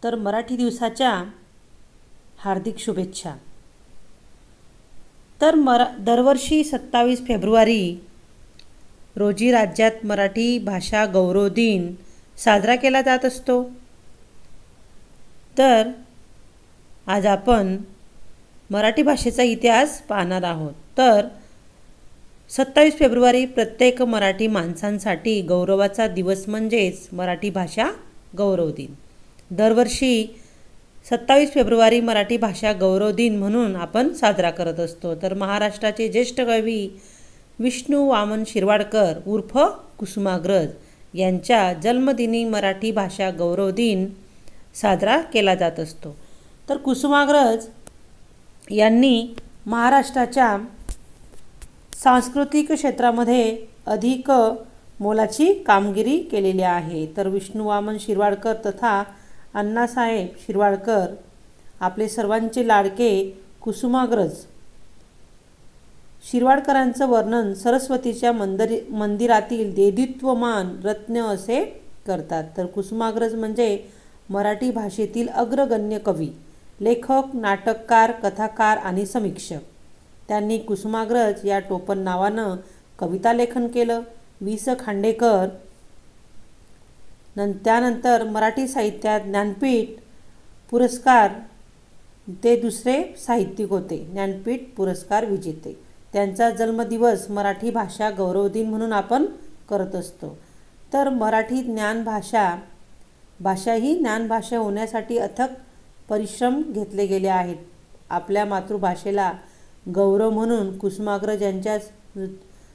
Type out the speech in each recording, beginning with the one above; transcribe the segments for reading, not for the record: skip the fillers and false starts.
तर मराठी दिवसाच्या हार्दिक शुभेच्छा। तर दरवर्षी 27 फेब्रुवारी रोजी राज्यात मराठी भाषा गौरव दिन साजरा केला जात असतो। तर आज आपण मराठी भाषेचा इतिहास पाहणार आहोत। तर 27 फेब्रुवारी प्रत्येक मराठी माणसांसाठी गौरवाचा दिवस म्हणजेच मराठी भाषा गौरव दिन। दरवर्षी 27 फेब्रुवारी मराठी भाषा गौरव दिन म्हणून आपण साजरा करत असतो। तर महाराष्ट्राचे ज्येष्ठ कवी विष्णू वामन शिरवाडकर उर्फ कुसुमाग्रज यांच्या जन्मदिनी मराठी भाषा गौरव दिन साजरा केला जात असतो। तर कुसुमाग्रज यांनी महाराष्ट्राच्या सांस्कृतिक क्षेत्रामध्ये अधिक मोलाची कामगिरी केलेली आहे। तर विष्णू वामन शिरवाडकर तथा अण्णासाहेब शिरवाडकर आपले सर्वांचे लाडके कुसुमाग्रज शिरवाडकरांचं वर्णन सरस्वतीच्या मंदिरातील देदीप्यमान रत्न असे करतात। तर कुसुमाग्रज म्हणजे मराठी भाषेतील अग्रगण्य कवी, लेखक, नाटककार, कथाकार आणि समीक्षक। त्यांनी कुसुमाग्रज या टोपण नावानं कविता लेखन केलं। वि. स. खांडेकर त्यानंतर मराठी साहित्यात ज्ञानपीठ पुरस्कार ते दुसरे साहित्यिक होते, ज्ञानपीठ पुरस्कार विजेते। त्यांचा जन्मदिवस मराठी भाषा गौरव दिन म्हणून आपण करत असतो। तर मराठी भाषा ही ज्ञानभाषा होण्यासाठी अथक परिश्रम घेतले गेले आहेत। आपल्या मातृभाषेला गौरव म्हणून कुसुमाग्रज यांच्या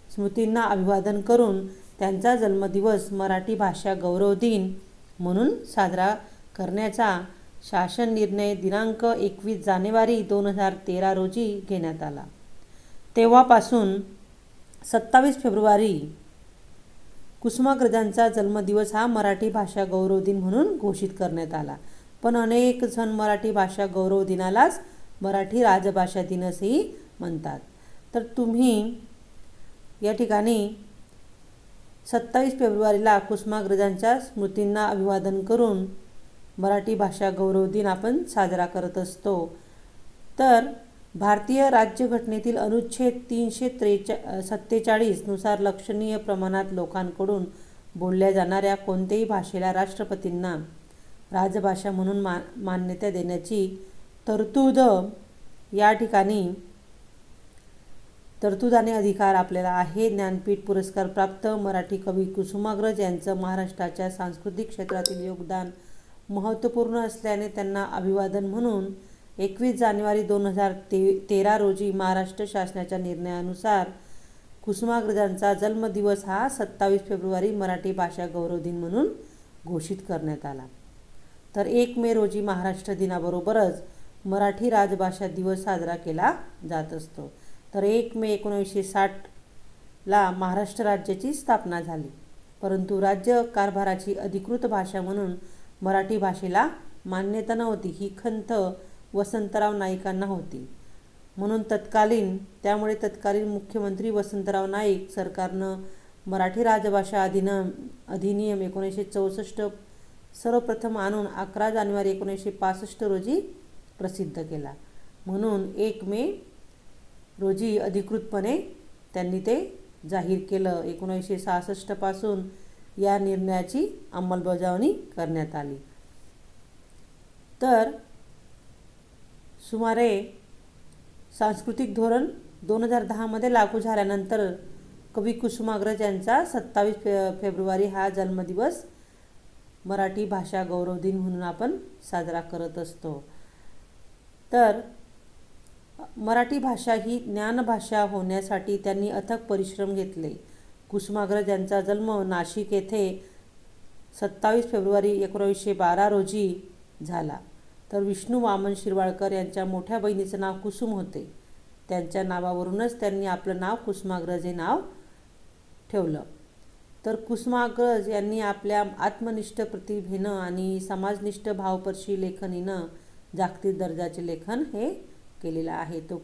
स्मृतींना अभिवादन करून त्यांचा जन्मदिवस मराठी भाषा गौरव दिन म्हणून साजरा करण्याचा शासन निर्णय दिनांक 21 जानेवारी 2013 रोजी घेण्यात आला। तेव्हापासून 27 फेब्रुवारी कुसुमाग्रजांचा जन्मदिवस हा मराठी भाषा गौरव दिन म्हणून घोषित करण्यात आला। पण अनेक जण मराठी भाषा गौरव दिनालाच मराठी राजभाषा दिन असेही म्हणतात। तर तुम्ही या ठिकाणी 27 फेब्रुवारीला कुसुमाग्रजांच्या स्मृतींना अभिवादन करून मराठी भाषा गौरव दिन आपण साजरा करत असतो। तर भारतीय राज्यघटनेतील अनुच्छेद 347 नुसार लक्षणीय प्रमाणात लोकांकडून बोलल्या जाणाऱ्या कोणत्याही भाषेला राष्ट्रपतींना राजभाषा म्हणून मान्यता देण्याची तरतूद या ठिकाणी तरतूद आणि अधिकार आपल्याला आहे। ज्ञानपीठ पुरस्कार प्राप्त मराठी कवी कुसुमाग्रज यांचं महाराष्ट्राच्या सांस्कृतिक क्षेत्रातील योगदान महत्त्वपूर्ण असल्याने त्यांना अभिवादन म्हणून 21 जानेवारी 2013 रोजी महाराष्ट्र शासनाच्या निर्णयानुसार कुसुमाग्रजांचा जन्मदिवस हा 27 फेब्रुवारी मराठी भाषा गौरव दिन म्हणून घोषित करण्यात आला। तर 1 मे रोजी महाराष्ट्र दिनाबरोबरच मराठी राजभाषा दिवस साजरा केला जात असतो। तर 1 मे 1960ला महाराष्ट्र राज्याची स्थापना झाली, परंतु राज्य कारभाराची अधिकृत भाषा म्हणून मराठी भाषेला मान्यता नव्हती। ही खंत वसंतराव नाईकांना होती। त्यामुळे तत्कालीन मुख्यमंत्री वसंतराव नाईक सरकारनं मराठी राजभाषा अधिनियम 1964 सर्वप्रथम आणून 11 जानेवारी 1965 रोजी प्रसिद्ध केला। म्हणून 1 मे रोजी अधिकृतपणे त्यांनी ते जाहीर केलं। 1966 पासून या निर्णयाची अंमलबजावणी करण्यात आली। तर सुमारे सांस्कृतिक धोरण 2010 मध्ये लागू झाल्यानंतर कवी कुसुमाग्रज यांचा 27 फेब्रुवारी हा जन्मदिवस मराठी भाषा गौरव दिन म्हणून आपण साजरा करत असतो। तर मराठी भाषा ही ज्ञानभाषा होण्यासाठी त्यांनी अथक परिश्रम घेतले। कुसुमाग्रज यांचा जन्म नाशिक येथे 27 फेब्रुवारी 1912 रोजी झाला। तर विष्णू वामन शिरवाडकर यांच्या मोठ्या बहिणीचं नाव कुसुम होते। त्यांच्या नावावरूनच त्यांनी आपलं नाव कुसुमाग्रज हे नाव ठेवलं। तर कुसुमाग्रज यांनी आपल्या आत्मनिष्ठ प्रतिभेनं आणि समाजनिष्ठ भावस्पर्शी लेखणीनं जागतिक दर्जाचे लेखन हे केलेलं आहे। तो